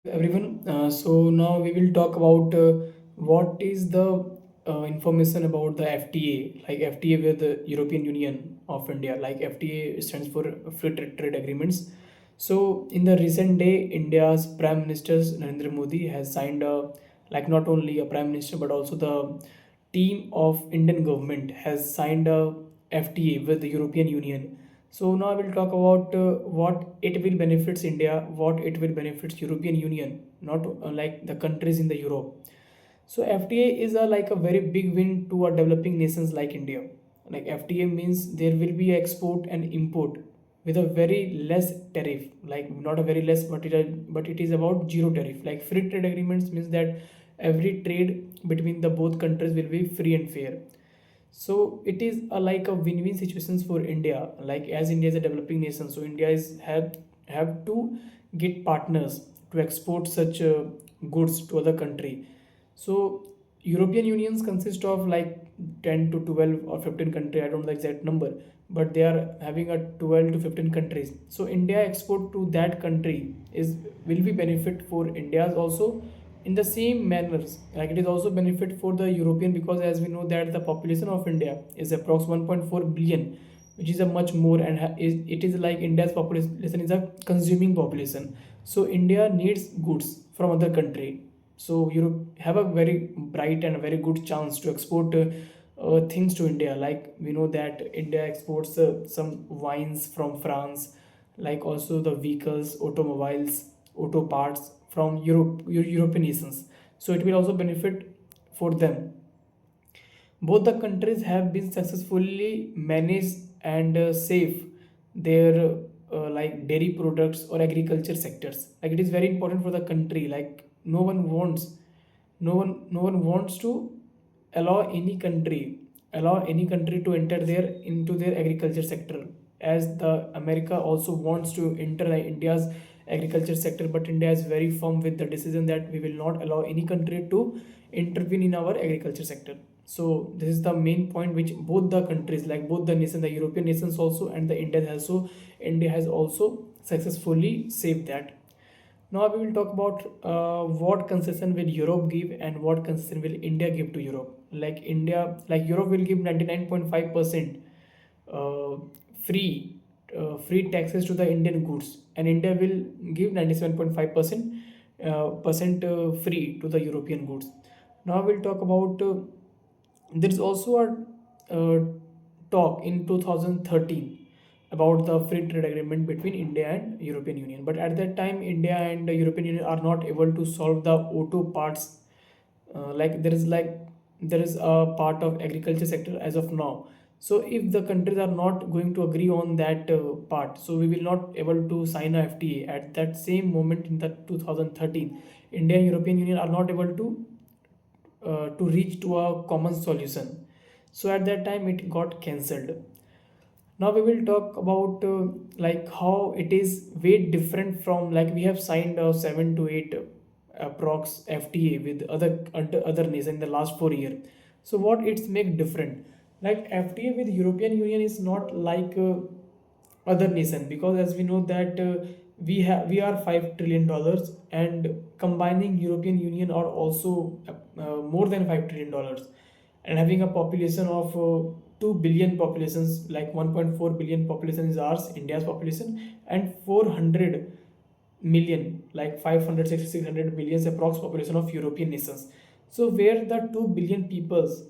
Everyone. So now we will talk about what is the information about the FTA, like FTA with the European Union of India. Like FTA stands for Free Trade Agreements. So in the recent day, India's Prime Minister Narendra Modi has signed like not only a Prime Minister but also the team of Indian government has signed a FTA with the European Union. So now I will talk about what it will benefits India, what it will benefits European Union, not like the countries in the Europe. So FTA is a like a very big win to our developing nations like India. Like FTA means there will be export and import with a very less tariff, like not a very less, but it is about zero tariff. Like free trade agreements means that every trade between the both countries will be free and fair. So it is like a win-win situations for India. Like as India is a developing nation, so India is have to get partners to export such goods to other country. So European unions consist of like 10 to 12 or 15 country, I don't know the exact number, but they are having a 12 to 15 countries. So India export to that country is will be benefit for India's also in the same manners. Like it is also benefit for the European, because as we know that the population of India is approx 1.4 billion, which is a much more, and it is like India's population is a consuming population. So India needs goods from other country. So Europe have a very bright and very good chance to export things to India. Like we know that India exports some wines from France, like also the vehicles, automobiles, auto parts from European nations. So it will also benefit for them. Both the countries have been successfully managed and safe their like dairy products or agriculture sectors. Like it is very important for the country. Like no one wants to allow any country to enter their into their agriculture sector, as the America also wants to enter India's agriculture sector. But India is very firm with the decision that we will not allow any country to intervene in our agriculture sector. So this is the main point which both the countries, like both the nations, the European nations also and the India has also successfully saved that. Now we will talk about what concession will Europe give and what concession will India give to Europe. Like Europe will give 99.5% uh, free free taxes to the Indian goods, and India will give 97.5% percent free to the European goods. Now we'll talk about there is also a talk in 2013 about the free trade agreement between India and European Union. But at that time, India and the European Union are not able to solve the auto parts. Like there is a part of agriculture sector as of now. So if the countries are not going to agree on that part, so we will not able to sign a FTA. At that same moment in the 2013, India and European Union are not able to reach to a common solution. So at that time it got cancelled. Now we will talk about like how it is way different from, like we have signed 7 to 8 approx FTA with other nations in the last 4 years. So what it's make different? Like FTA with European Union is not like other nation, because as we know that we are $5 trillion, and combining European Union are also more than $5 trillion, and having a population of 2 billion populations, like 1.4 billion population is ours, India's population, and 400 million, like 500 600 millions approx population of European nations. So where the 2 billion peoples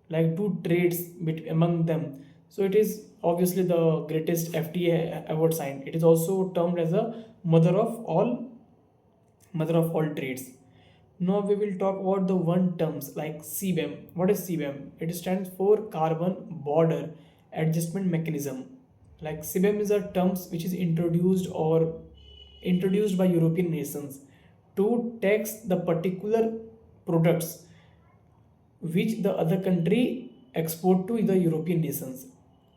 like do trades among them. So it is obviously the greatest FTA ever signed. It is also termed as a mother of all mother of all trades. Now we will talk about the one terms like CBAM. What is CBAM? It stands for Carbon Border Adjustment Mechanism. Like CBAM is a terms which is introduced by European nations to tax the particular products which the other country export to the European nations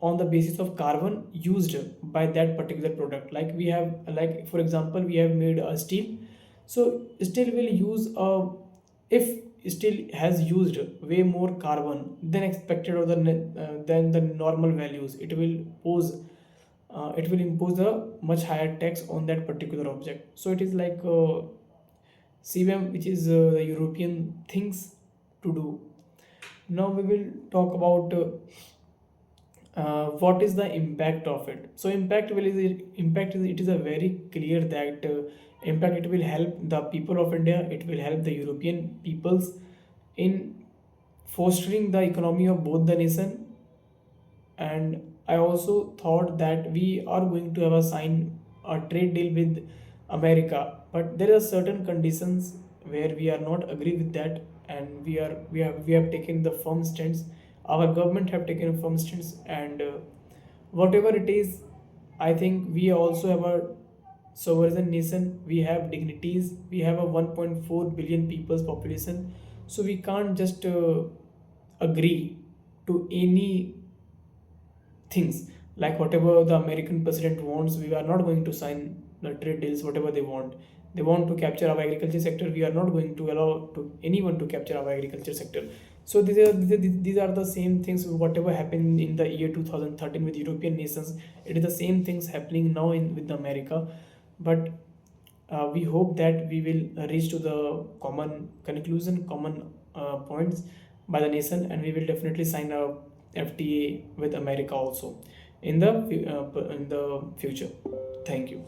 on the basis of carbon used by that particular product. Like we have, like for example, we have made a steel. So steel will use a, if steel has used way more carbon than expected, or than the normal values, it will impose a much higher tax on that particular object. So it is like CBAM, which is the European things to do. Now we will talk about what is the impact of it. So impact is, it is a very clear that impact, it will help the people of India, it will help the European peoples in fostering the economy of both the nation. And I also thought that we are going to have a sign a trade deal with America, but there are certain conditions where we are not agree with that, and we have taken the firm stance. Our government have taken a firm stance, and whatever it is, I think we also have a sovereign nation, we have dignities, we have a 1.4 billion people's population, so we can't just agree to any things. Like whatever the American president wants, we are not going to sign the trade deals. Whatever they want, they want to capture our agriculture sector, we are not going to allow to anyone to capture our agriculture sector. So these are the same things. Whatever happened in the year 2013 with European nations, it is the same things happening now in with America. But we hope that we will reach to the common conclusion, common points by the nation, and we will definitely sign a FTA with America also in the future. Thank you.